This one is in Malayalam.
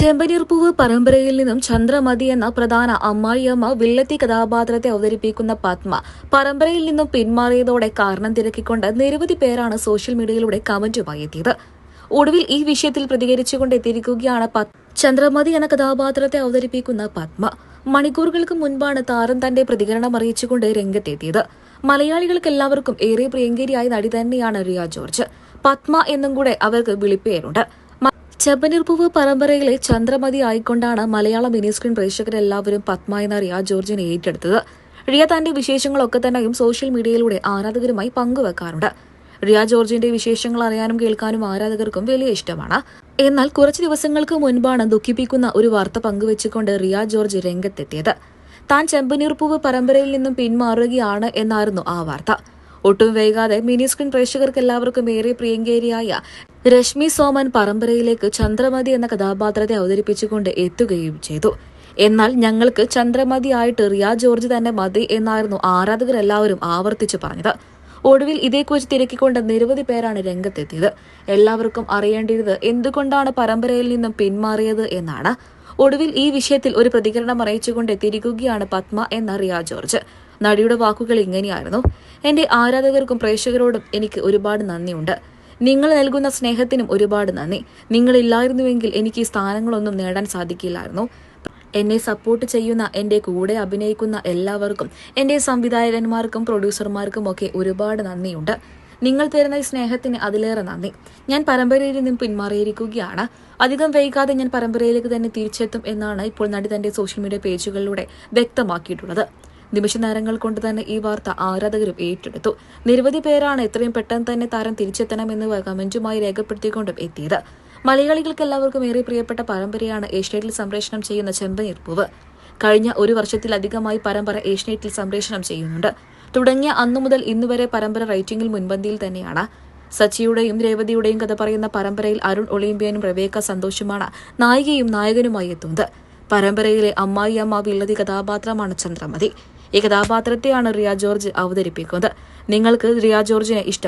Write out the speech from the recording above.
ചെമ്പനീർപ്പൂവ് പരമ്പരയിൽ നിന്നും ചന്ദ്രമതി എന്ന പ്രധാന അമ്മായിയമ്മ വില്ലത്തി കഥാപാത്രത്തെ അവതരിപ്പിക്കുന്ന പത്മ പരമ്പരയിൽ നിന്നും പിന്മാറിയതോടെ കാരണം തിരക്കിക്കൊണ്ട് നിരവധി പേരാണ് സോഷ്യൽ മീഡിയയിലൂടെ കമന്റുമായി എത്തിയത്. ഒടുവിൽ ഈ വിഷയത്തിൽ പ്രതികരിച്ചുകൊണ്ട് എത്തിയിരിക്കുകയാണ് ചന്ദ്രമതി എന്ന കഥാപാത്രത്തെ അവതരിപ്പിക്കുന്ന പത്മ. മണിക്കൂറുകൾക്ക് മുൻപാണ് താരം തന്റെ പ്രതികരണം അറിയിച്ചുകൊണ്ട് രംഗത്തെത്തിയത്. മലയാളികൾക്കെല്ലാവർക്കും ഏറെ പ്രിയങ്കരിയായ നടി തന്നെയാണ് റിയ ജോർജ്. പത്മ എന്നും കൂടെ അവർക്ക് വിളിപ്പേരുണ്ട്. ചെമ്പനീർപ്പൂവ് പരമ്പരയിലെ ചന്ദ്രമതി ആയിക്കൊണ്ടാണ് മലയാള മിനി സ്ക്രീൻ പ്രേക്ഷകരെല്ലാവരും പത്മ എന്ന റിയ ജോർജിനെ ഏറ്റെടുത്തത്. റിയ തന്റെ വിശേഷങ്ങളൊക്കെ തന്നെയും സോഷ്യൽ മീഡിയയിലൂടെ ആരാധകരുമായി പങ്കുവെക്കാറുണ്ട്. റിയ ജോർജിന്റെ വിശേഷങ്ങൾ അറിയാനും കേൾക്കാനും ആരാധകർക്കും വലിയ ഇഷ്ടമാണ്. എന്നാൽ കുറച്ചു ദിവസങ്ങൾക്ക് മുൻപാണ് ദുഃഖിപ്പിക്കുന്ന ഒരു വാർത്ത പങ്കുവെച്ചുകൊണ്ട് റിയ ജോർജ് രംഗത്തെത്തിയത്. താൻ ചെമ്പനീർപ്പൂവ് പരമ്പരയിൽ നിന്നും പിന്മാറുകയാണ് എന്നായിരുന്നു ആ വാർത്ത. ഒട്ടും വൈകാതെ മിനി സ്ക്രീൻ പ്രേക്ഷകർക്കെല്ലാവർക്കും ഏറെ പ്രിയങ്കരിയായ രശ്മി സോമൻ പരമ്പരയിലേക്ക് ചന്ദ്രമതി എന്ന കഥാപാത്രത്തെ അവതരിപ്പിച്ചുകൊണ്ട് എത്തുകയും ചെയ്തു. എന്നാൽ ഞങ്ങൾക്ക് ചന്ദ്രമതി ആയിട്ട് റിയ ജോർജ് തന്നെ മതി എന്നായിരുന്നു ആരാധകരെല്ലാവരും ആവർത്തിച്ചു പറഞ്ഞത്. ഒടുവിൽ ഇതേക്കുറിച്ച് തിരക്കിക്കൊണ്ട് നിരവധി പേരാണ് രംഗത്തെത്തിയത്. എല്ലാവർക്കും അറിയേണ്ടത് എന്തുകൊണ്ടാണ് പരമ്പരയിൽ നിന്നും പിന്മാറിയത് എന്നാണ്. ഒടുവിൽ ഈ വിഷയത്തിൽ ഒരു പ്രതികരണം അറിയിച്ചുകൊണ്ട് എത്തിയിരിക്കുകയാണ് പത്മ എന്ന റിയ ജോർജ്. നടിയുടെ വാക്കുകൾ ഇങ്ങനെയായിരുന്നു: എന്റെ ആരാധകർക്കും പ്രേക്ഷകരോടും എനിക്ക് ഒരുപാട് നന്ദിയുണ്ട്. നിങ്ങൾ നൽകുന്ന സ്നേഹത്തിനും ഒരുപാട് നന്ദി. നിങ്ങളില്ലായിരുന്നുവെങ്കിൽ എനിക്ക് ഈ സ്ഥാനങ്ങളൊന്നും നേടാൻ സാധിക്കില്ലായിരുന്നു. എന്നെ സപ്പോർട്ട് ചെയ്യുന്ന, എന്റെ കൂടെ അഭിനയിക്കുന്ന എല്ലാവർക്കും, എന്റെ സംവിധായകന്മാർക്കും പ്രൊഡ്യൂസർമാർക്കും ഒക്കെ ഒരുപാട് നന്ദിയുണ്ട്. നിങ്ങൾ തരുന്ന ഈ സ്നേഹത്തിന് അതിലേറെ നന്ദി. ഞാൻ പരമ്പരയിൽ നിന്നും പിന്മാറിയിരിക്കുകയാണ്. അധികം വൈകാതെ ഞാൻ പരമ്പരയിലേക്ക് തന്നെ തിരിച്ചെത്തും എന്നാണ് ഇപ്പോൾ നടി തന്റെ സോഷ്യൽ മീഡിയ പേജുകളിലൂടെ വ്യക്തമാക്കിയിട്ടുള്ളത്. നിമിഷ നേരങ്ങൾ കൊണ്ട് തന്നെ ഈ വാർത്ത ആരാധകരും ഏറ്റെടുത്തു. നിരവധി പേരാണ് എത്രയും പെട്ടെന്ന് തന്നെ താരം തിരിച്ചെത്തണമെന്ന് കമന്റുമായി രേഖപ്പെടുത്തിക്കൊണ്ടും എത്തിയത്. മലയാളികൾക്ക് എല്ലാവർക്കും ഏറെ പ്രിയപ്പെട്ട പരമ്പരയാണ് ഏഷ്യാനെറ്റിൽ സംപ്രേഷണം ചെയ്യുന്ന ചെമ്പനീർപ്പൂവ്. കഴിഞ്ഞ ഒരു വർഷത്തിലധികമായി പരമ്പര ഏഷ്യാനെറ്റിൽ സംപ്രേഷണം ചെയ്യുന്നുണ്ട്. തുടങ്ങിയ അന്നു മുതൽ ഇന്നുവരെ പരമ്പര റേറ്റിംഗിൽ മുൻപന്തിയിൽ തന്നെയാണ്. സച്ചിയുടെയും രേവതിയുടെയും കഥ പറയുന്ന പരമ്പരയിൽ അരുൺ ഒളിമ്പ്യനും റബേക്ക സന്തോഷുമാണ് നായികയും നായകനുമായി എത്തുന്നത്. പരമ്പരയിലെ അമ്മായിയമ്മ വില്ലത്തി കഥാപാത്രമാണ് ചന്ദ്രമതി. ഈ കഥാപാത്രത്തെയാണ് റിയ ജോർജ് അവതരിപ്പിക്കുന്നത്. നിങ്ങൾക്ക് റിയ ജോർജിനെ ഇഷ്ടം